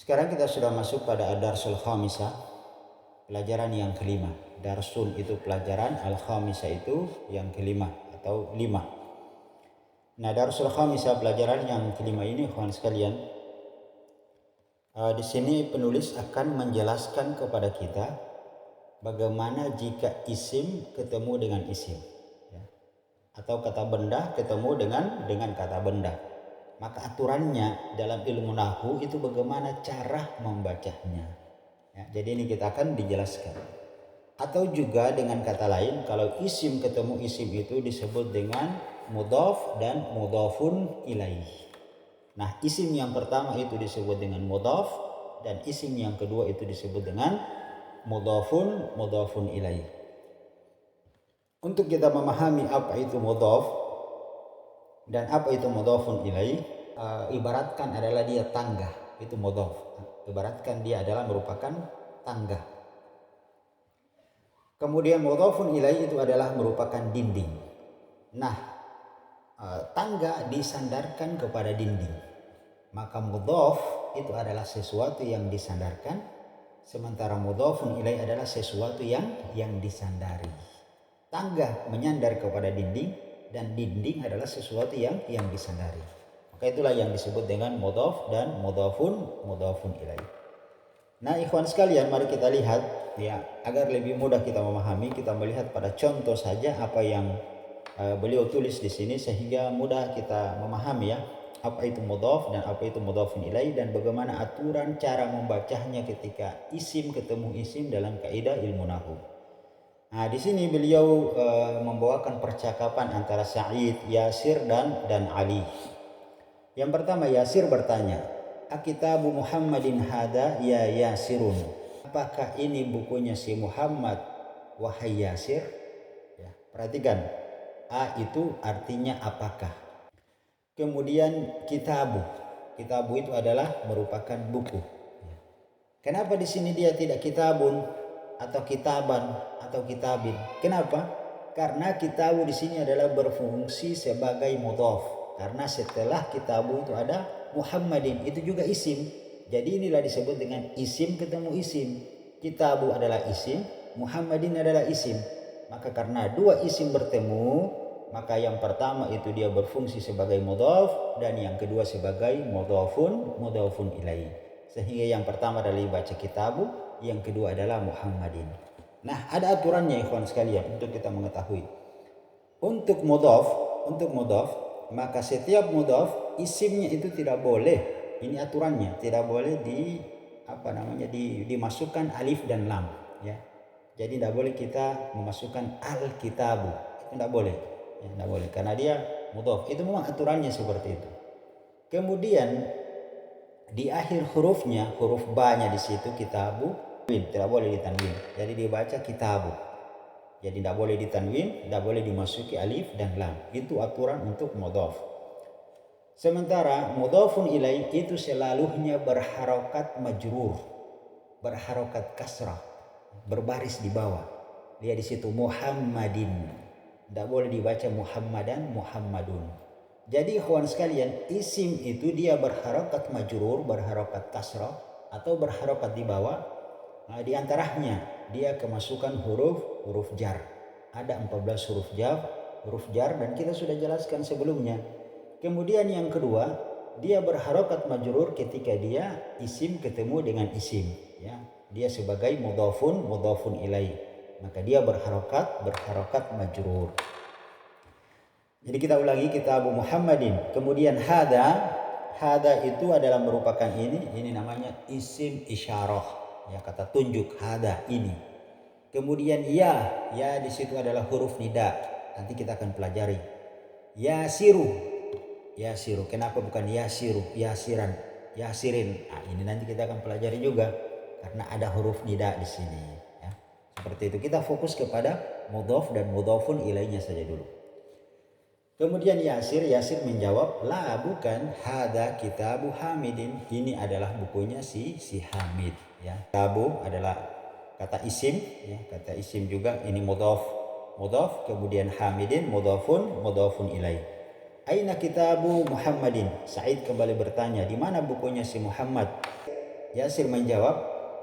Sekarang kita sudah masuk pada ad-darsul khamisah, pelajaran yang kelima. Darsul itu pelajaran, al-khamisah itu yang kelima atau lima. Nah, darsul khamisah pelajaran yang kelima ini, kawan sekalian, di sini penulis akan menjelaskan kepada kita bagaimana jika isim ketemu dengan isim, ya, atau kata benda ketemu dengan kata benda. Maka aturannya dalam ilmu nahwu itu bagaimana cara membacanya. Ya, jadi ini kita akan dijelaskan. Atau juga dengan kata lain, kalau isim ketemu isim itu disebut dengan mudhaf dan mudhafun ilaih. Nah, isim yang pertama itu disebut dengan mudhaf dan isim yang kedua itu disebut dengan mudhafun ilaih. Untuk kita memahami apa itu mudhaf dan apa itu mudhafun ilaih, ibaratkan adalah dia tangga, itu mudhaf. Ibaratkan dia adalah merupakan tangga. Kemudian mudhafun ilaih itu adalah merupakan dinding. Nah, tangga disandarkan kepada dinding. Maka mudhaf itu adalah sesuatu yang disandarkan, sementara mudhafun ilaih adalah sesuatu yang disandari. Tangga menyandar kepada dinding dan dinding adalah sesuatu yang disandari. Maka itulah yang disebut dengan mudhaf dan mudhafun ilaih. Nah, ikhwan sekalian, mari kita lihat ya, agar lebih mudah kita memahami, kita melihat pada contoh saja apa yang beliau tulis di sini sehingga mudah kita memahami ya, apa itu mudhaf dan apa itu mudhafun ilaih dan bagaimana aturan cara membacanya ketika isim ketemu isim dalam kaidah ilmu nahwu. Nah, di sini beliau membawakan percakapan antara Sa'id, Yasir dan Ali. Yang pertama, Yasir bertanya, "Akitabu Muhammadin hada ya Yasirun?" Apakah ini bukunya si Muhammad, wahai Yasir? Ya, perhatikan, A itu artinya apakah. Kemudian kitabu. Kitabu itu adalah merupakan buku. Kenapa di sini dia tidak kitabun atau kitaban atau kitabin? Kenapa? Karena kitabu di sini adalah berfungsi sebagai mudhaf. Karena setelah kitabu itu ada Muhammadin, itu juga isim. Jadi inilah disebut dengan isim ketemu isim. Kitabu adalah isim, Muhammadin adalah isim. Maka karena dua isim bertemu, maka yang pertama itu dia berfungsi sebagai mudhaf dan yang kedua sebagai mudhafun ilaih. Sehingga yang pertama adalah dibaca kitabu, yang kedua adalah Muhammadin. Nah, ada aturannya ikhwan sekalian untuk kita mengetahui. Untuk mudhaf, maka setiap mudhaf isimnya itu tidak boleh, ini aturannya, tidak boleh dimasukkan alif dan lam ya. Jadi tidak boleh kita memasukkan al-kitabu, itu tidak boleh. Ya, tidak boleh karena dia mudhaf. Itu memang aturannya seperti itu. Kemudian di akhir hurufnya, huruf ba-nya di situ kitabu, tidak boleh ditanwin. Jadi dibaca kitabu. Jadi tidak boleh ditanwin, tidak boleh dimasuki alif dan lam. Itu aturan untuk mudhaf. Sementara mudhafun ilaih itu selalunya berharokat majrur, berharokat kasrah, berbaris di bawah. Lihat di situ Muhammadin. Tidak boleh dibaca Muhammadan, Muhammadun. Jadi ikhwan sekalian, isim itu dia berharokat majrur, berharokat kasrah atau berharokat di bawah. Nah, di antaranya dia kemasukan huruf jar. Ada 14 huruf jar dan kita sudah jelaskan sebelumnya. Kemudian yang kedua, dia berharokat majrur ketika dia isim ketemu dengan isim ya. Dia sebagai mudhafun ilaih. Maka dia berharokat majrur. Jadi kita ulangi, kitabu Muhammadin. Kemudian hada itu adalah merupakan ini namanya isim isyarah. Ya, kata tunjuk, hada ini. Kemudian ya di situ adalah huruf nida. Nanti kita akan pelajari. Yasiru. Kenapa bukan yasiru, yasiran, yasirin? Nah, ini nanti kita akan pelajari juga karena ada huruf nida di sini. Ya. Seperti itu. Kita fokus kepada mudhaf dan mudhafun ilaihnya saja dulu. Kemudian Yasir menjawab, la bukan, hada kitabu Hamidin. Ini adalah bukunya si Hamid. Ya, kitabu adalah kata isim, ya, kata isim juga ini mudhaf, kemudian Hamidin mudhafun ilaih. Aina kitabu Muhammadin? Sa'id kembali bertanya, di mana bukunya si Muhammad? Yasir menjawab,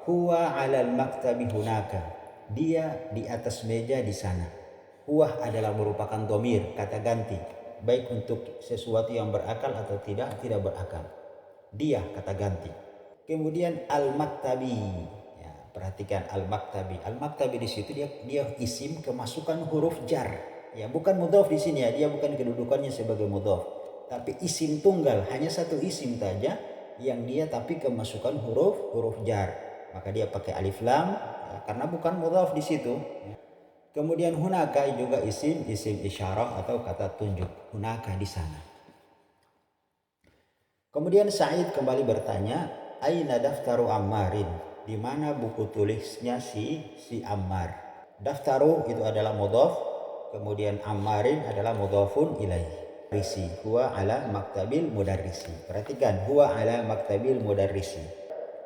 huwa 'alal maktabi hunaka. Dia di atas meja di sana. Huwa adalah merupakan dhamir, kata ganti, baik untuk sesuatu yang berakal atau tidak berakal. Dia kata ganti. Kemudian al-maktabi. Ya, perhatikan al-maktabi. Al-maktabi di situ dia isim kemasukan huruf jar. Ya, bukan mudhaf di sini ya. Dia bukan kedudukannya sebagai mudhaf. Tapi isim tunggal, hanya satu isim saja yang dia tapi kemasukan huruf jar. Maka dia pakai alif lam ya, karena bukan mudhaf di situ. Ya. Kemudian hunaka juga isim isyarah atau kata tunjuk. Hunaka di sana. Kemudian Sa'id kembali bertanya, aina daftaru Ammarin? Di mana buku tulisnya si Ammar? Daftaru itu adalah mudhaf, kemudian Ammarin adalah mudhafun ilaih. Risi huwa ala maktabil mudarrisi. Perhatikan, huwa ala maktabil mudarrisi.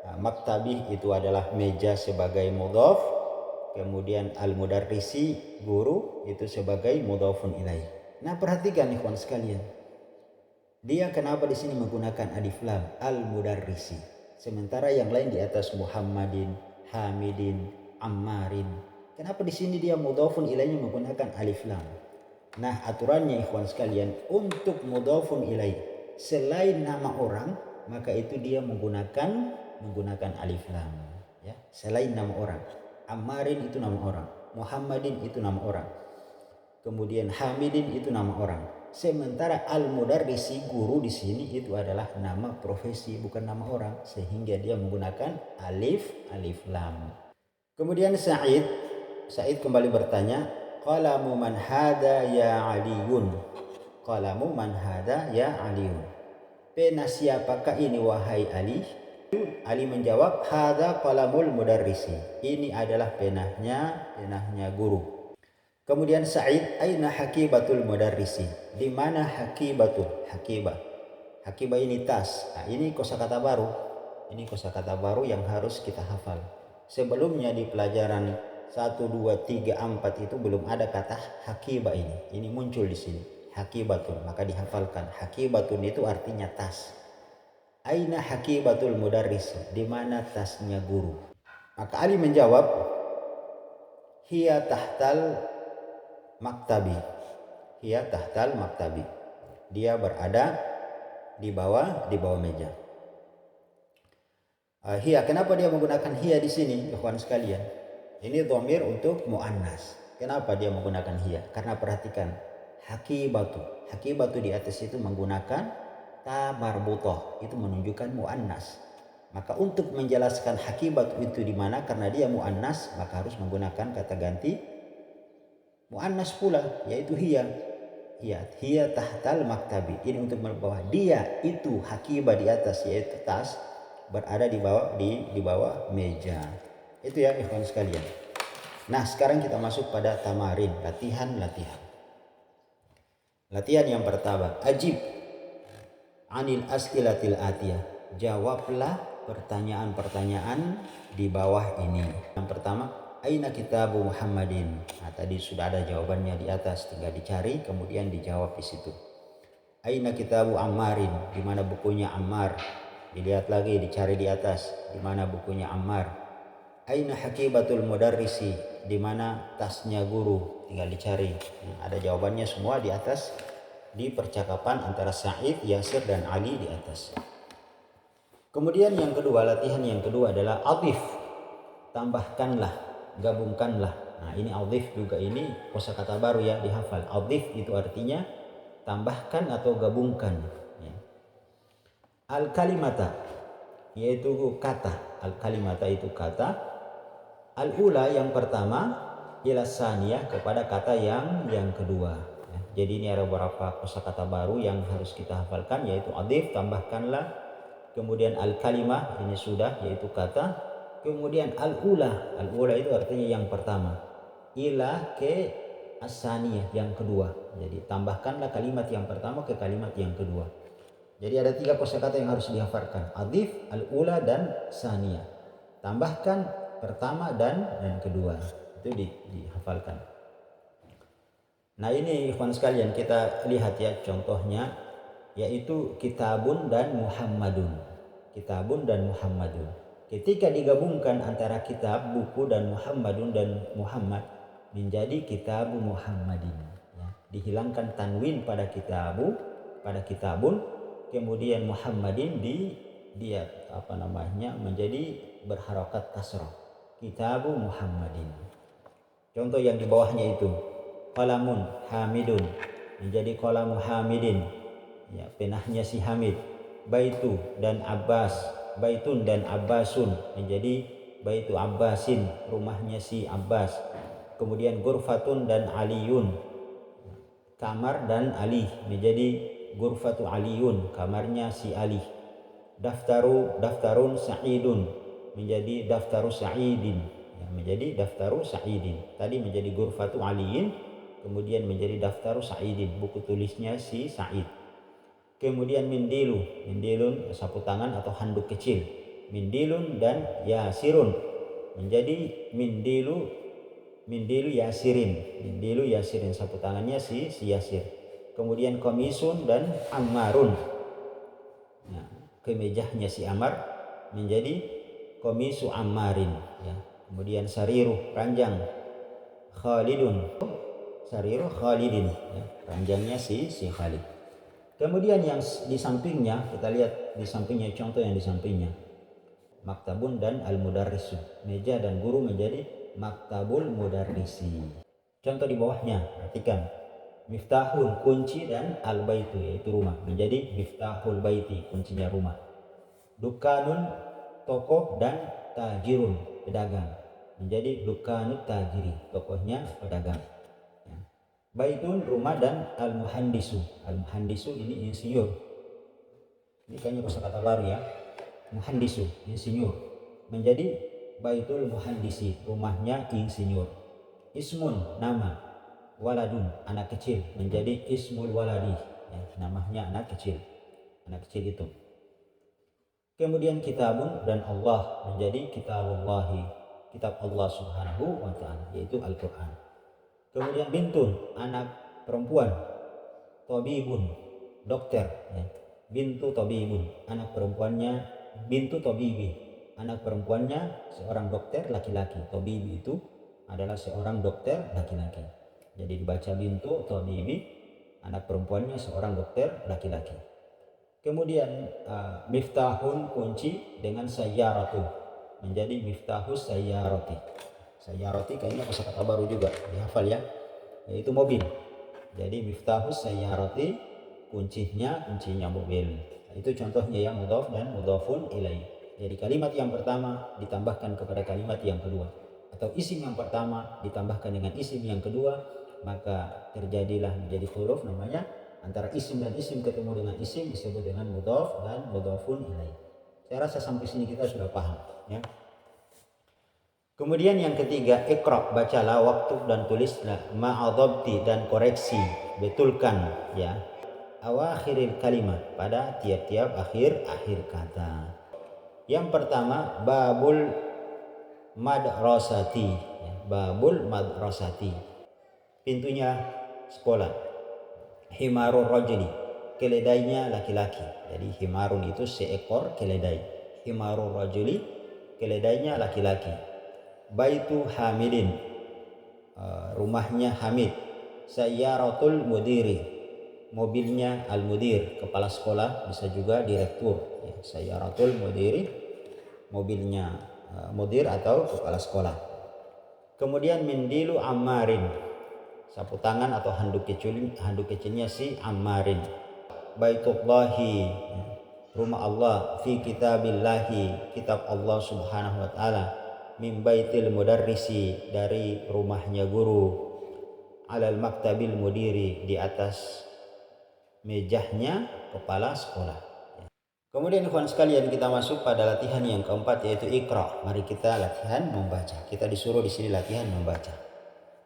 Nah, maktabih itu adalah meja sebagai mudhaf, kemudian al-mudarrisi guru itu sebagai mudhafun ilaih. Nah, perhatikan ikhwan sekalian. Dia kenapa di sini menggunakan alif lam al-mudarrisi, sementara yang lain di atas Muhammadin, Hamidin, Ammarin. Kenapa di sini dia mudhafun ilaihnya menggunakan alif lam? Nah, aturannya ikhwan sekalian, untuk mudhafun ilaih selain nama orang, maka itu dia menggunakan alif lam, ya. Selain nama orang. Ammarin itu nama orang, Muhammadin itu nama orang. Kemudian Hamidin itu nama orang. Sementara al-mudarrisi guru di sini itu adalah nama profesi, bukan nama orang, sehingga dia menggunakan alif lam. Kemudian Sa'id kembali bertanya, qalamu man hada ya Aliyun? Qalamu man hada ya Aliyun? Pena siapakah ini wahai Ali? Ali menjawab, hada qalamul mudarrisi. Ini adalah penahnya guru. Kemudian Sa'id, aina hakibatul mudarrisi? Di mana hakibatul? Hakibah ini tas. Nah, ini kosakata baru. Ini kosakata baru yang harus kita hafal. Sebelumnya di pelajaran 1 2 3 4 itu belum ada kata hakibah ini. Ini muncul di sini. Hakibatul, maka dihafalkan. Hakibatul itu artinya tas. Aina hakibatul mudarrisi? Di mana tasnya guru? Maka Ali menjawab, hiya tahtal maktabi. Hiya tahtal maktabi. Dia berada di bawah meja. Hiya, kenapa dia menggunakan hiya di sini, ikhwan sekalian? Ini dhamir untuk muannas. Kenapa dia menggunakan hiya? Karena perhatikan, hakibatu di atas itu menggunakan ta marbutah, itu menunjukkan muannas. Maka untuk menjelaskan hakibatu itu di mana, karena dia muannas, maka harus menggunakan kata ganti muannas pula, yaitu hiya. Hiya tahtal maktabi. Ini untuk membawa dia itu hakibah di atas, yaitu tas, berada di bawah meja. Itu ya ikhwan sekalian. Nah, sekarang kita masuk pada tamarin, latihan. Latihan yang pertama, ajib anil as'ilatil atiyah. Jawablah pertanyaan-pertanyaan di bawah ini. Yang pertama, aina kitabu Muhammadin? Nah, tadi sudah ada jawabannya di atas, tinggal dicari kemudian dijawab di situ. Aina kitabu Ammarin? Di mana bukunya Ammar? Dilihat lagi, dicari di atas, di mana bukunya Ammar. Aina hakibatul mudarrisi? Di mana tasnya guru? Tinggal dicari. Nah, ada jawabannya semua di atas, di percakapan antara Sa'id, Yasir dan Ali di atas. Kemudian yang kedua, latihan yang kedua adalah adhif. Tambahkanlah, gabungkanlah. Nah, ini adhif juga, ini kosakata baru ya, dihafal. Adhif itu artinya tambahkan atau gabungkan. Al-kalimata, yaitu kata. Al-kalimata itu kata. Al-ula yang pertama, ila saniyah, kepada kata yang kedua. Jadi ini ada beberapa kosakata baru yang harus kita hafalkan, yaitu adhif, tambahkanlah. Kemudian al-kalimah, ini sudah, yaitu kata. Kemudian al-ula itu artinya yang pertama. Ila ke as-saniyah, yang kedua. Jadi tambahkanlah kalimat yang pertama ke kalimat yang kedua. Jadi ada 3 kosakata yang harus dihafalkan. Adhif, al-ula, dan saniyah. Tambahkan pertama dan kedua. Itu dihafalkan. Nah, ini ikhwan sekalian, kita lihat ya contohnya, yaitu kitabun dan Muhammadun. Kitabun dan Muhammadun. Ketika digabungkan antara kitab, buku dan Muhammadun dan Muhammad menjadi kitabu Muhammadin. Ya. Dihilangkan tanwin pada kitabu, pada kitabun, kemudian Muhammadin dia menjadi berharokat kasrah. Kitabu Muhammadin. Contoh yang di bawahnya itu qalamun hamidun menjadi qalamu hamidin. Ya, penahnya si Hamid. Baitu dan Abbas, baitun dan Abbasun menjadi baitu Abbasin, rumahnya si Abbas. Kemudian gurfatun dan Aliyun, kamar dan Ali menjadi gurfatu Aliyun, kamarnya si Ali. Daftarun Sa'idun menjadi daftaru Sa'idin, ya, menjadi daftaru Sa'idin. Tadi menjadi gurfatu Aliyin, kemudian menjadi daftaru Sa'idin, buku tulisnya si Sa'id. Kemudian mindilun sapu tangan atau handuk kecil. Mindilun dan yasirun menjadi mindilu yasirin, sapu tangannya si Yasir. Kemudian komisun dan ammarun, nah, kemejahnya si Ammar menjadi komisu ammarin, ya. Kemudian sariru, ranjang, sariru khalidin, ya, ranjangnya si Khalid. Kemudian yang di sampingnya, kita lihat di sampingnya, contoh yang di sampingnya. Maktabun dan al-mudarrisu. Meja dan guru menjadi maktabul mudarrisi. Contoh di bawahnya, perhatikan. Miftahun, kunci, dan al-baitu, yaitu rumah. Menjadi miftahul baiti, kuncinya rumah. Dukanun, toko, dan tajirun, pedagang. Menjadi dukanut tajiri, tokohnya pedagang. Baitun, rumah, dan al-muhandisu. Al-muhandisu ini insinyur. Ini kayaknya kosakata baru ya. Muhandisu, insinyur. Menjadi baitul muhandisi, rumahnya insinyur. Ismun, nama. Waladun, anak kecil. Menjadi ismul waladi, ya, namanya anak kecil. Anak kecil itu. Kemudian kitabun dan Allah menjadi kitabullahi, kitab Allah subhanahu wa ta'ala, yaitu Al-Quran. Kemudian bintun, anak perempuan. Tobibun, dokter, ya. Bintu tobibun, anak perempuannya. Bintu tobibi, anak perempuannya seorang dokter laki-laki. Tobibi itu adalah seorang dokter laki-laki. Jadi dibaca bintu tobibi, anak perempuannya seorang dokter laki-laki. Kemudian miftahun, kunci, dengan sayyaratu menjadi miftahus sayyarati. Sayyarati kayaknya kosakata baru juga, dihafal ya, yaitu mobil. Jadi miftahus sayyarati, kuncinya mobil. Itu contohnya yang mudhaf dan mudhafun ilaih. Jadi kalimat yang pertama ditambahkan kepada kalimat yang kedua, atau isim yang pertama ditambahkan dengan isim yang kedua, maka terjadilah menjadi huruf, namanya antara isim dan isim ketemu dengan isim disebut dengan mudhaf dan mudhafun ilaih. Saya rasa sampai sini kita sudah paham ya. Kemudian yang ketiga, iqra, bacalah, waktu dan tulislah, ma'adhabti, dan koreksi, betulkan ya, awakhiril kalimat, pada tiap-tiap akhir kata. Yang pertama, babul madrasati, ya, babul madrasati, pintunya sekolah. Himarur rajuli, keledainya laki-laki. Jadi himarun itu seekor keledai. Himarur rajuli, keledainya laki-laki. Baitu Hamidin, rumahnya Hamid. Sayyaratul mudiri, mobilnya al-mudir, kepala sekolah, bisa juga direktur ya. Sayyaratul mudiri, mobilnya mudir atau kepala sekolah. Kemudian mindilu ammarin, sapu tangan atau handuk kecilnya si Ammarin. Baitullahi, rumah Allah. Fi kitabillahi, kitab Allah subhanahu wa ta'ala. Min baitil mudarrisi, dari rumahnya guru. Alal maktabil mudiri, di atas mejahnya kepala sekolah. Kemudian ikhwan sekalian, kita masuk pada latihan yang keempat, yaitu iqra. Mari kita latihan membaca. Kita disuruh di sini latihan membaca.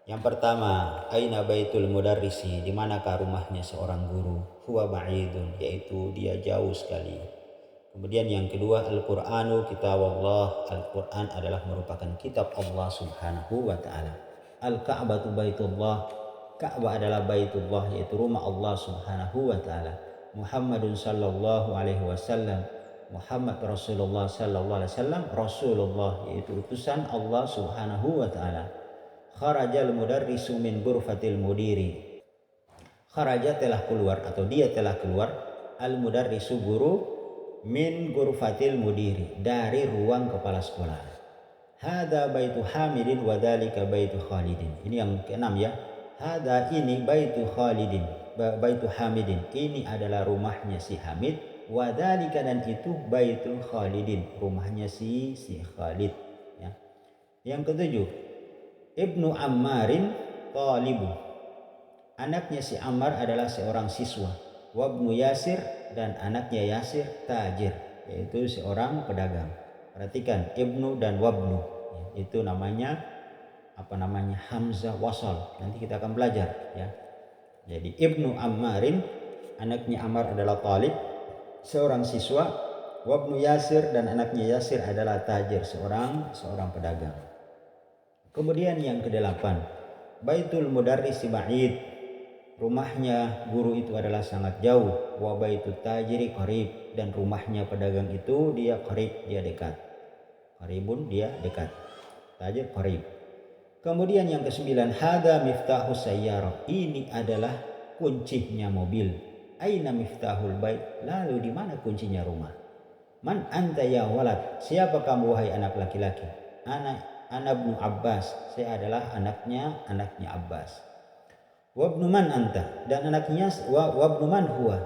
Yang pertama, aina baitul mudarrisi, di manakah rumahnya seorang guru? Huwa ba'idun, yaitu dia jauh sekali. Kemudian yang kedua, Al-Qur'anu kitabullah, Al-Qur'an adalah merupakan kitab Allah subhanahu wa ta'ala. Al-Ka'batu baitullah, Ka'bah adalah baitullah, yaitu rumah Allah subhanahu wa ta'ala. Muhammadun sallallahu alaihi wasallam, Muhammad Rasulullah sallallahu alaihi wasallam, Rasulullah yaitu utusan Allah Subhanahu wa taala. Kharajal mudarrisu min ghurfatil mudiri. Kharaja telah keluar atau dia telah keluar, al mudarrisu guru, min ghurfatil mudiri dari ruang kepala sekolah. Hada baitu Hamidin wa dzalika baitu Khalidin. Ini yang keenam ya. Hada ini baitu Khalidin, baitu Hamidin. Ini adalah rumahnya si Hamid. Wa dzalika dan itu baitul Khalidin, rumahnya si Khalid ya. Yang ketujuh, Ibnu Ammarin talibu. Anaknya si Ammar adalah seorang siswa. Wabnu Yasir dan anaknya Yasir tajir, yaitu seorang pedagang. Perhatikan Ibnu dan Wabnu, itu namanya Hamzah wasal. Nanti kita akan belajar ya. Jadi Ibnu Ammarin, anaknya Ammar adalah talib, seorang siswa. Wabnu Yasir dan anaknya Yasir adalah tajir, seorang pedagang. Kemudian yang kedelapan, Baitul Mudarris ba'id. Rumahnya guru itu adalah sangat jauh. Wa baitut tajiri qarib, dan rumahnya pedagang itu dia qarib, dia dekat. Qaribun, dia dekat. Tajir qarib. Kemudian yang kesembilan, hada miftahus sayyarah. Ini adalah kuncinya mobil. Aina miftahul bait? Lalu di mana kuncinya rumah? Man anta ya walad? Siapa kamu wahai anak laki-laki? Ana ibnu Abbas. Saya adalah anaknya Abbas. Wabnu man anta? Dan anaknya wabnu man huwa?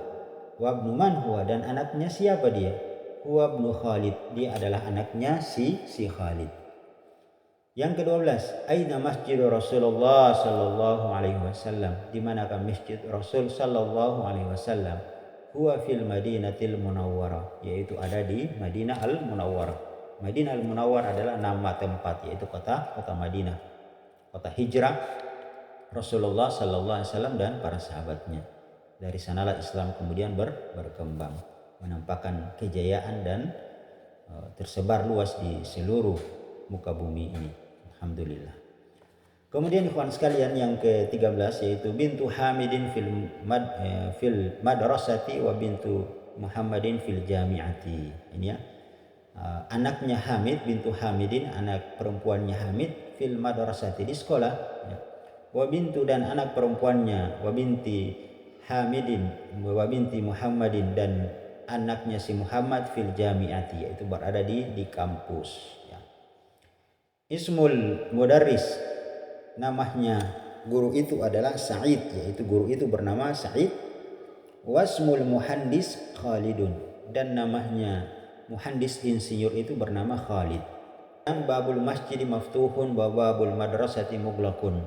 Wabnu man huwa? Dan anaknya siapa dia? Huwa ibnu Khalid. Dia adalah anaknya si Khalid. Yang ke-12, aina masjid Rasulullah sallallahu alaihi wasallam? Di manakah masjid Rasul sallallahu alaihi wasallam? Huwa fil Madinatil Munawwarah, yaitu ada di Madinah Al-Munawwarah. Madinah Al-Munawwarah adalah nama tempat, yaitu kota Madinah, kota hijrah Rasulullah sallallahu alaihi wasallam dan para sahabatnya. Dari sanalah Islam kemudian berkembang, menampakkan kejayaan dan tersebar luas di seluruh muka bumi ini. Alhamdulillah. Kemudian ikhwan sekalian yang ke-13 yaitu bintu Hamidin fil madrasati wa bintu Muhammadin fil jami'ati. Ini ya. Anaknya Hamid, bintu Hamidin, anak perempuannya Hamid, fil madrasati, di sekolah ya. Wa bintu, dan anak perempuannya, wa binti Hamidin wa binti Muhammadin, dan anaknya si Muhammad fil jami'ati, yaitu berada di kampus ya. Ismul mudarris, namanya guru itu adalah Sa'id, yaitu guru itu bernama Sa'id. Wasmul muhandis Khalidun, dan namanya muhandis insinyur itu bernama Khalid. Dan babul masjid maftuhun wa babul madrasati mughlaqun.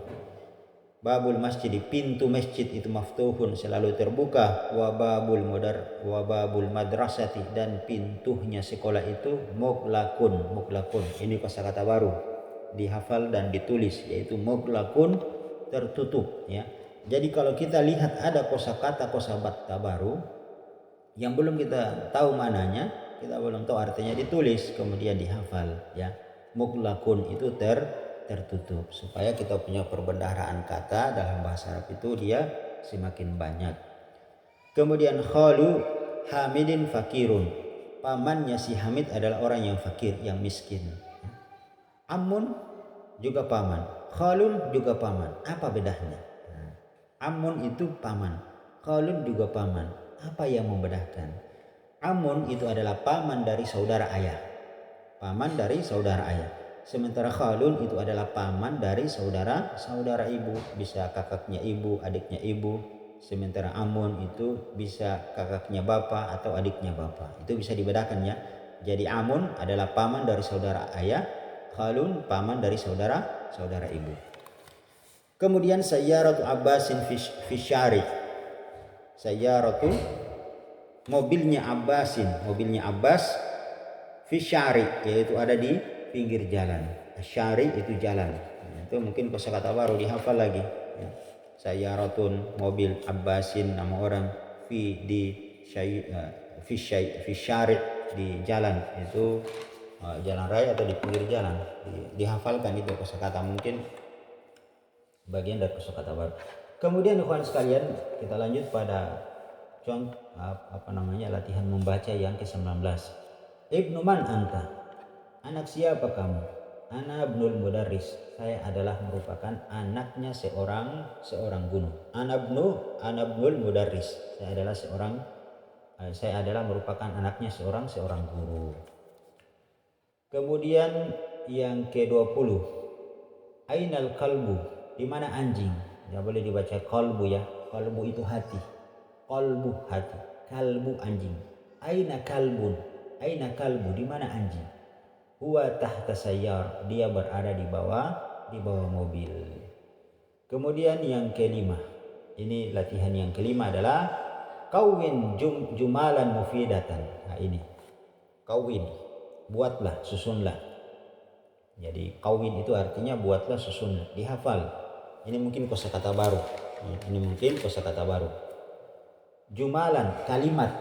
Babul masjid, pintu masjid itu maftuhun, selalu terbuka. Wa babul madrasati, dan pintunya sekolah itu mughlaqun. Ini kosakata baru, dihafal dan ditulis, yaitu mughlaqun, tertutup ya. Jadi kalau kita lihat ada kosakata baru yang belum kita tahu mananya, kita belum tahu artinya, ditulis kemudian dihafal ya. Mughlaqun itu tertutup, supaya kita punya perbendaharaan kata dalam bahasa Arab itu dia semakin banyak. Kemudian khalu Hamidin fakirun, pamannya si Hamid adalah orang yang fakir, yang miskin. Ammun juga paman, khalun juga paman. Apa bedanya? Ammun itu paman, khalun juga paman. Apa yang membedakan? Ammun itu adalah paman dari saudara ayah, paman dari saudara ayah. Sementara khalun itu adalah paman dari saudara ibu, bisa kakaknya ibu, adiknya ibu. Sementara amun itu bisa kakaknya bapak atau adiknya bapak. Itu bisa dibedakan ya. Jadi amun adalah paman dari saudara ayah, khalun paman dari saudara ibu. Kemudian sayyaratu Abbasin fi syari. Sayyaratu, mobilnya Abbas fi syari, yaitu ada di pinggir jalan. Syari itu jalan. Itu mungkin kosakata baru, dihafal lagi ya. Sayyaratun, mobil, Abbasin nama orang, fi syari, di jalan, itu jalan raya atau di pinggir jalan. Dihafalkan itu kosakata, mungkin bagian dari kosakata baru. Kemudian ikhwan sekalian, kita lanjut pada contoh latihan membaca yang ke-19. Ibnu man anta? Anak siapa kamu? Ana ibnul mudarris. Saya adalah merupakan anaknya seorang guru. Ana ibnul mudarris. Saya adalah merupakan anaknya seorang guru. Kemudian yang ke-20. Ainal kalbu? Di mana anjing? Tidak boleh dibaca kalbu ya. Kalbu itu hati. Kalbu hati. Kalbu anjing. Aina kalbun? Aina kalbu? Di mana anjing? Huwa tahta sayyar, dia berada di bawah mobil. Kemudian yang kelima, ini latihan yang kelima adalah kawin jumalan mufidatan. Nah ini kawin, buatlah, susunlah. Jadi kawin itu artinya buatlah, susunlah, dihafal. Ini mungkin kosakata baru. Jumalan, kalimat.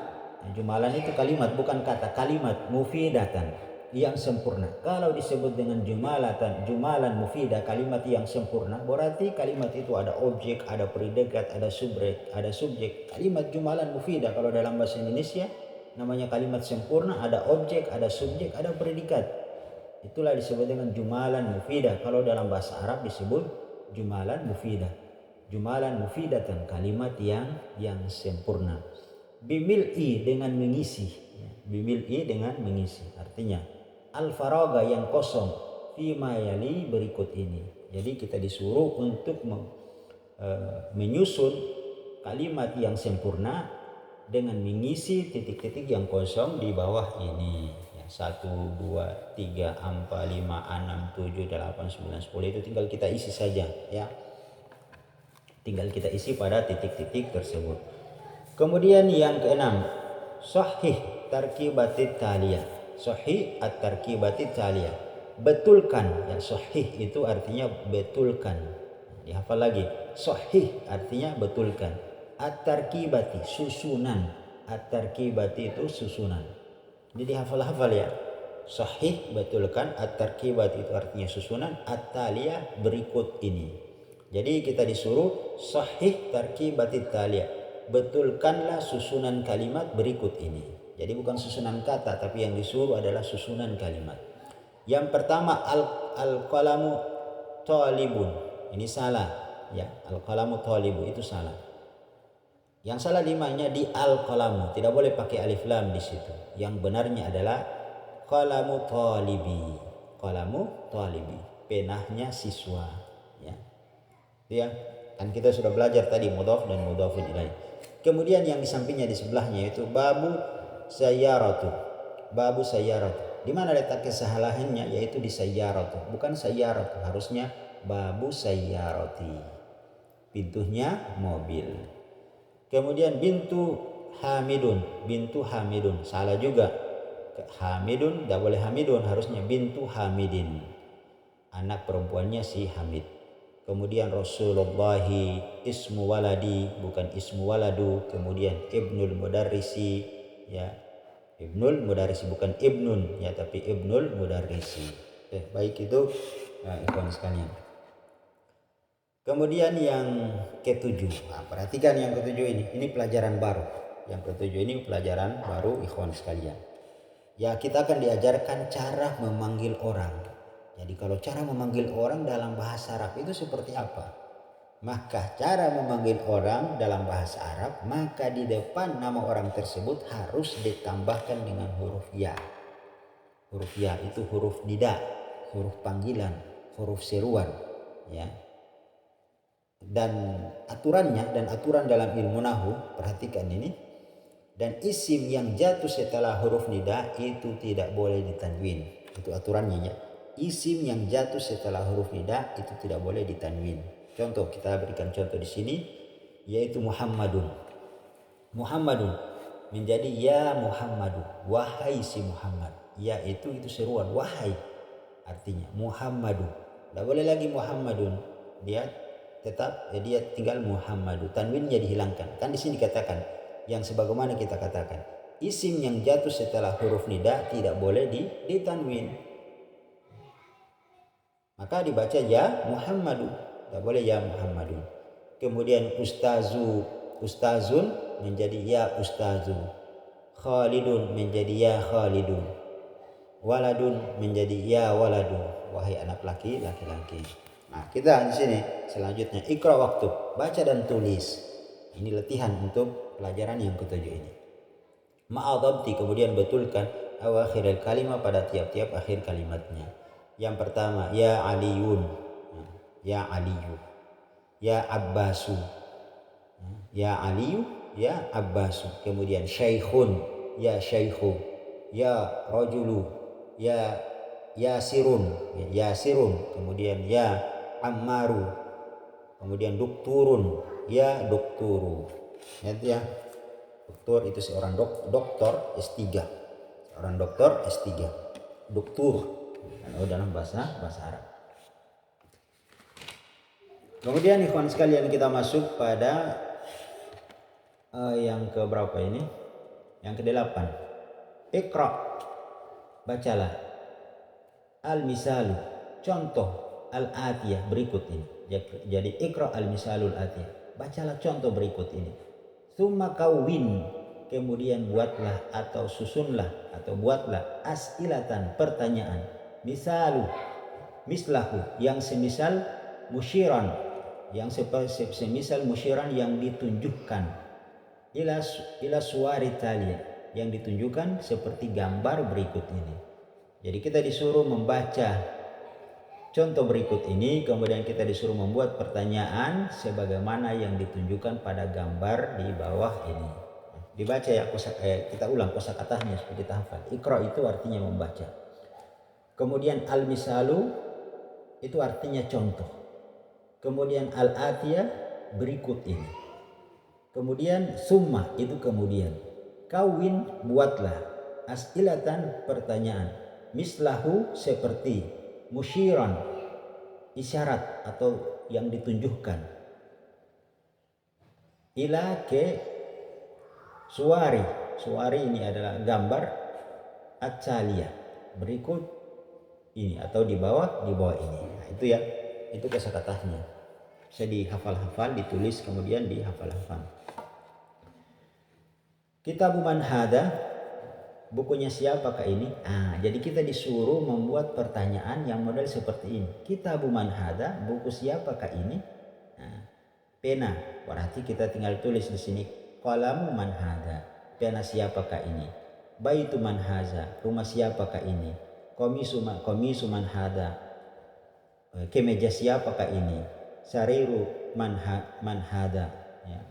Jumalan itu kalimat, bukan kata. Kalimat mufidatan, yang sempurna. Kalau disebut dengan jumalan mufidah, kalimat yang sempurna, berarti kalimat itu ada objek, ada predikat, ada subjek. Kalimat jumalan mufidah kalau dalam bahasa Indonesia namanya kalimat sempurna, ada objek, ada subjek, ada predikat. Itulah disebut dengan jumalan mufidah. Kalau dalam bahasa Arab disebut jumalan mufidah. Jumalan mufidatan, kalimat yang sempurna. Bimil'i, dengan mengisi. Bimil'i, dengan mengisi. Artinya al-faraga, yang kosong, fima yali, berikut ini. Jadi kita disuruh untuk menyusun kalimat yang sempurna dengan mengisi titik-titik yang kosong di bawah ini. 1, 2, 3, 4, 5, 6, 7, 8, 9, 10 itu tinggal kita isi saja ya. Tinggal kita isi pada titik-titik tersebut. Kemudian yang keenam, sahih tarkibatit taliyah. Sahih at-tarkibatit taliyah. Betulkan, ya sahih itu artinya betulkan. Dihafal lagi. Sahih artinya betulkan. At-tarkibati, susunan. At-tarkibati itu susunan. Jadi hafal-hafal ya. Sahih, betulkan. At-tarkibat itu artinya susunan. At-taliyah, berikut ini. Jadi kita disuruh sahih tarkibatit taliyah. Betulkanlah susunan kalimat berikut ini. Jadi bukan susunan kata, tapi yang disuruh adalah susunan kalimat. Yang pertama al-qalamu talibun. Ini salah ya. Al-qalamu talibu itu salah. Yang salah limanya di al-qalamu, tidak boleh pakai alif lam di situ. Yang benarnya adalah qalamu talibi. Qalamu talibi, penahnya siswa ya. Ya, kan kita sudah belajar tadi mudhaf dan mudhafun ilaih. Kemudian yang di sampingnya di sebelahnya itu babu sayyaratu. Babu sayyaratu. Di mana letak kesalahannya? Yaitu di sayyaratu, bukan sayyaratu. Harusnya babu sayyarati. Pintunya mobil. Kemudian bintu hamidun. Bintu hamidun. Salah juga. Hamidun, tidak boleh hamidun. Harusnya bintu hamidin. Anak perempuannya si Hamid. Kemudian Rasulullahi, ismu waladi, bukan ismu waladu. Kemudian ibnul mudarrisi ya, ibnul mudarrisi, bukan ibnun ya, tapi ibnul mudarrisi. Baik itu ikhwan sekalian. Kemudian yang ketujuh, perhatikan yang ketujuh ini pelajaran baru. Yang ketujuh ini pelajaran baru ikhwan sekalian. Ya, kita akan diajarkan cara memanggil orang. Jadi kalau cara memanggil orang dalam bahasa Arab itu seperti apa? Maka cara memanggil orang dalam bahasa Arab, maka di depan nama orang tersebut harus ditambahkan dengan huruf ya. Huruf ya itu huruf nida, huruf panggilan, huruf seruan ya. Dan aturan dalam ilmu nahwu, perhatikan ini. Dan isim yang jatuh setelah huruf nida itu tidak boleh ditanwin. Itu aturannya ya. Isim yang jatuh setelah huruf nida itu tidak boleh ditanwin. Contoh, kita berikan contoh di sini, yaitu Muhammadun. Muhammadun menjadi ya Muhammadu, wahai si Muhammad. Ya itu seruan, wahai. Artinya Muhammadu. Tidak boleh lagi Muhammadun. Dia tinggal Muhammadu. Tanwinnya dihilangkan. Kan di sini dikatakan yang sebagaimana kita katakan, isim yang jatuh setelah huruf nida tidak boleh ditanwin. Maka dibaca ya Muhammadu, tidak boleh ya Muhammadun. Kemudian ustazun menjadi ya ustazu. Khalidun menjadi ya Khalidun. waladun menjadi ya waladu, wahai anak laki-laki. Nah, kita di sini selanjutnya ikra waktu, baca dan tulis. Ini latihan untuk pelajaran yang ketujuh ini. Ma'adhabti, kemudian betulkan awakhir kalimat pada tiap-tiap akhir kalimatnya. Yang pertama, ya aliyun, ya aliyu, ya abbasu, ya aliyu, ya abbasu. Kemudian syaikhun, ya syaikhu, ya rajulu, ya yasirun, ya yasirun. Kemudian ya ammaru, kemudian dokturun, ya dokturu. Ya, doktor itu seorang doktor S3, seorang doktor S3, doktur dalam bahasa Arab. Kemudian ikhwan sekalian, kita masuk pada yang ke berapa ini? Yang ke-8. Iqra, bacalah. Al-misalu, contoh al-atiyah berikut ini. Jadi iqra al-misalul atiyah, bacalah contoh berikut ini. Tsumma kawin, kemudian buatlah atau susunlah atau buatlah as'ilatan, pertanyaan. Misalu, mislahu, yang semisal, musyiran, yang semisal musyiran, yang ditunjukkan, ila suwari talia, yang ditunjukkan seperti gambar berikut ini. Jadi kita disuruh membaca contoh berikut ini, kemudian kita disuruh membuat pertanyaan sebagaimana yang ditunjukkan pada gambar di bawah ini. Dibaca ya, kita ulang kosakatanya supaya kita hafal. Iqra itu artinya membaca. Kemudian al-misalu itu artinya contoh. Kemudian al-atiyah berikut ini. Kemudian summa itu kemudian. Kawin, buatlah. As'ilatan, pertanyaan. Mislahu, seperti. Musyiran, isyarat atau yang ditunjukkan. Ila, ke suwari. Suwari ini adalah gambar at-taliyah, berikut ini atau di bawah ini. Nah, itu ya, itu kosakatanya. Bisa dihafal-hafal, ditulis, kemudian dihafal-hafal. Kitab man hada, bukunya siapakah ini? Jadi kita disuruh membuat pertanyaan yang model seperti ini. Kitab man hada, buku siapakah ini? Pena, berarti kita tinggal tulis di sini. Qalamu man hada, pena siapakah ini? Baitu man haza, rumah siapakah ini? Komisu man hada, kemeja siapakah ini? Sariru man hada, ya.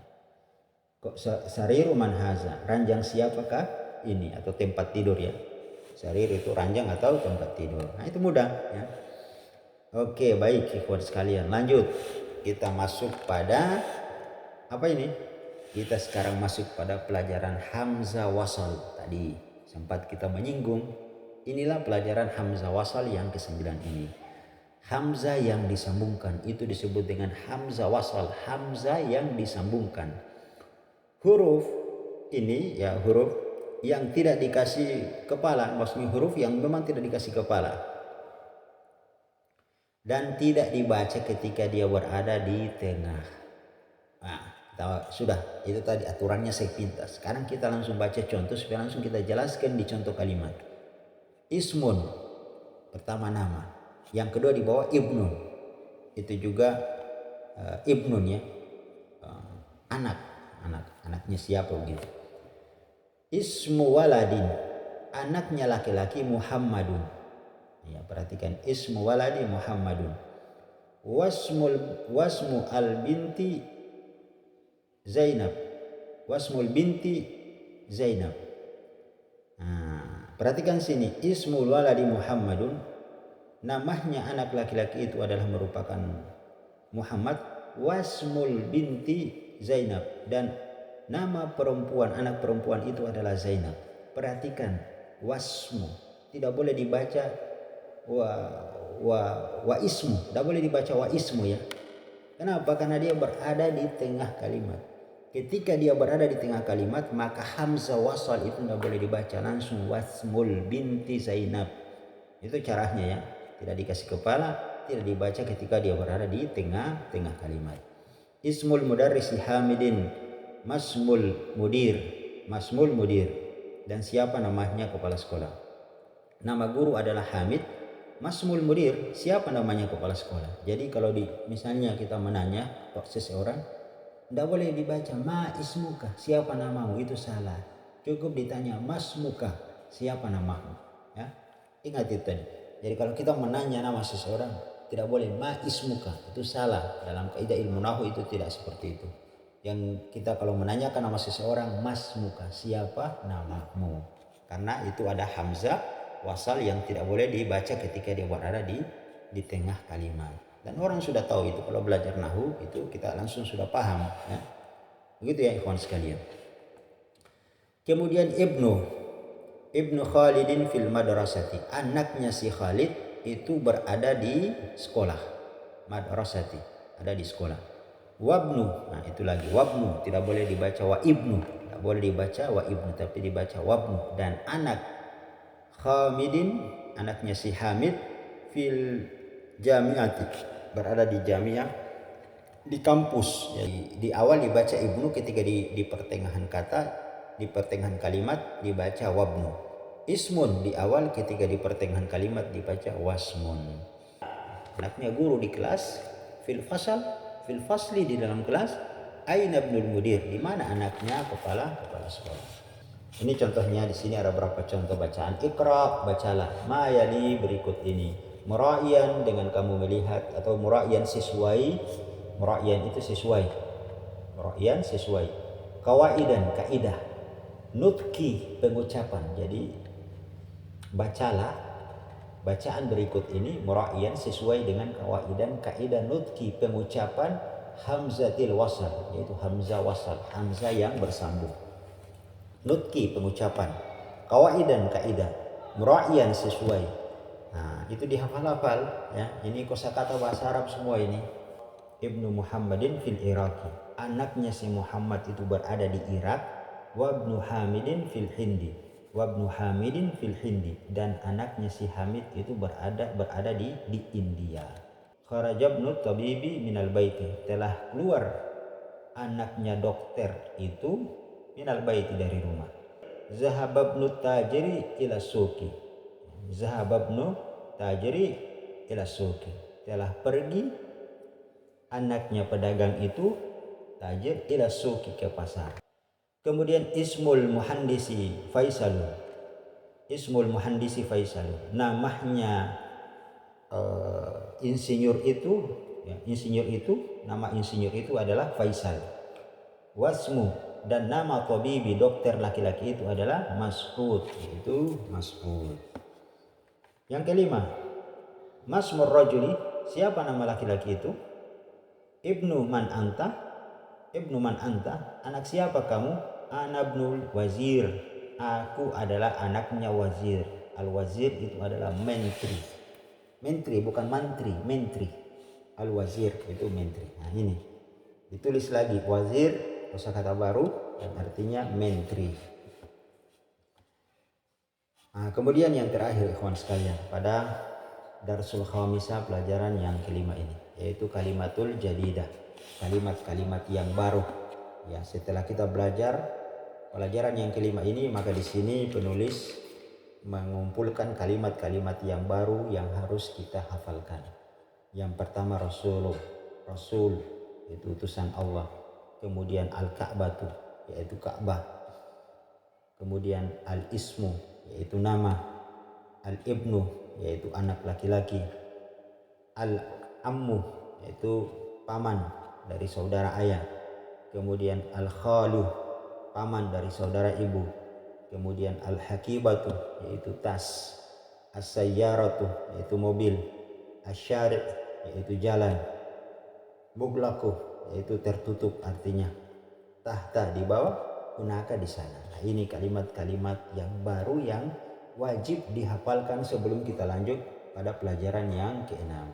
Sariru man haza, ranjang siapakah ini, atau tempat tidur ya. Sarir itu ranjang atau tempat tidur. Nah, itu mudah ya. Oke, baik ikhwan sekalian, lanjut. Kita masuk pada apa ini? Kita sekarang masuk pada pelajaran hamzah wasal. Tadi sempat kita menyinggung. Inilah pelajaran hamzah wasal yang ke-9 ini. Hamzah yang disambungkan itu disebut dengan hamzah wasal, hamzah yang disambungkan. Huruf ini ya, huruf yang tidak dikasih kepala, maksudnya huruf yang memang tidak dikasih kepala dan tidak dibaca ketika dia berada di tengah. Nah, sudah itu tadi aturannya sepintas. Sekarang kita langsung baca contoh supaya langsung kita jelaskan di contoh kalimat. Ismun, pertama nama, yang kedua di bawah ibnun, itu juga ibnun ya, anaknya siapa begitu. Ismu waladin, anaknya laki-laki Muhammadun. Ya, perhatikan, ismu waladi Muhammadun. Wasmu al binti Zainab. Wasmul binti Zainab. Perhatikan sini, ismul waladi Muhammadun, namanya anak laki-laki itu adalah merupakan Muhammad. Wasmul binti Zainab, dan nama perempuan, anak perempuan itu adalah Zainab. Perhatikan, wasmu tidak boleh dibaca wa ismu, tidak boleh dibaca wa ismu ya. Kenapa? Karena dia berada di tengah kalimat. Ketika dia berada di tengah kalimat, maka hamzah wasal itu tidak boleh dibaca langsung wasmul binti Zainab. Itu caranya ya, tidak dikasih kepala, tidak dibaca ketika dia berada di tengah kalimat. Ismul mudarrisi Hamidin, masmul mudir, dan siapa namanya kepala sekolah. nama guru adalah Hamid. Masmul mudir, siapa namanya kepala sekolah. Jadi kalau misalnya kita menanya seseorang, tidak boleh dibaca ma ismuka, siapa namamu, itu salah. Cukup ditanya masmuka, siapa namamu. Ya, ingat itu tadi. Jadi kalau kita menanya nama seseorang, tidak boleh ma ismuka, itu salah. Dalam kaidah ilmu nahwu itu tidak seperti itu. Yang kita kalau menanyakan nama seseorang, masmuka, siapa namamu. Karena itu ada hamzah wasal yang tidak boleh dibaca ketika dia berada di tengah kalimat. Dan orang sudah tahu itu, kalau belajar nahwu itu kita langsung sudah paham. Ya. Begitu ya ikhwan sekalian. Kemudian Ibnu Khalidin fil madrasati, anaknya si Khalid itu berada di sekolah. Madrasati, ada di sekolah. Wabnu, nah itu lagi wabnu, tidak boleh dibaca wa ibnu, tidak boleh dibaca wa ibnu, tapi dibaca wabnu. Dan anak Hamidin, anaknya si Hamid, fil jamiati, berada di jamiah, di kampus. Jadi di awal dibaca ibnu, ketika di pertengahan kata, di pertengahan kalimat dibaca wabnu. Ismun di awal, ketika di pertengahan kalimat dibaca wasmun. Anaknya guru di kelas, fil fasli di dalam kelas, aina ibnul mudir, di mana anaknya kepala sekolah. Ini contohnya, di sini ada berapa contoh bacaan. Iqra, bacalah. Ma yali, berikut ini. Mura'iyan, dengan kamu melihat, atau mura'iyan sesuai. Mura'iyan itu sesuai. Mura'iyan sesuai. Kawaidan, kaidah. Nutki, pengucapan. Jadi bacalah bacaan berikut ini mura'iyan sesuai dengan kawaidan, kaidah, nutki, pengucapan, hamzatil wasal, yaitu hamzah wasal, hamzah yang bersambung. Nutki, pengucapan, kawaidan, kaidah, mura'iyan, sesuai. Nah, itu dihafal-hafal ya. Ini kosakata bahasa Arab semua ini. Ibnu Muhammadin fil Iraqi, anaknya si Muhammad itu berada di Irak. Wabnu Hamidin fil Hindi, wabnu Hamidin fil Hindi, dan anaknya si Hamid itu berada di India. Kharajabnu tabibi minal baiti, telah keluar anaknya dokter itu minal baiti, dari rumah. Zahababnu tajiri ila suki, zahababnu tajiri ila suki, telah pergi anaknya pedagang itu tajir ila suki, ke pasar. Kemudian ismul muhandisi Faisalu, ismul muhandisi Faisalu, namanya insinyur itu ya, nama insinyur itu adalah Faisal. Wasmu, dan nama tabibi, dokter laki-laki itu adalah Mas'ud, yaitu Mas'ud. Yang kelima, Masmur rajuli, siapa nama laki-laki itu? Ibnu man anta, ibnu man anta, anak siapa kamu? Ana ibnul wazir, aku adalah anaknya wazir. Al wazir itu adalah menteri. Menteri bukan mantri, menteri. Al wazir itu menteri. Nah ini ditulis lagi, wazir kosakata baru yang artinya menteri. Nah, kemudian yang terakhir ikhwan sekalian, pada Darsul Khamisah, pelajaran yang kelima ini, yaitu kalimatul jadidah, kalimat-kalimat yang baru. Ya, setelah kita belajar pelajaran yang kelima ini, maka di sini penulis mengumpulkan kalimat-kalimat yang baru yang harus kita hafalkan. Yang pertama Rasul itu utusan Allah. Kemudian al-Ka'batu, yaitu Ka'bah. Kemudian al-Ismu, yaitu nama. Al-Ibnu, yaitu anak laki-laki. Al-Ammu, yaitu paman dari saudara ayah. Kemudian al-Khalu, paman dari saudara ibu. Kemudian al-Hakibatu, yaitu tas. As-Sayyaratu, yaitu mobil. Asy-Syari', yaitu jalan. Mughlaqu, yaitu tertutup, artinya tahta, di bawah, hunaka, di sana. Nah, ini kalimat-kalimat yang baru yang wajib dihafalkan sebelum kita lanjut pada pelajaran yang keenam.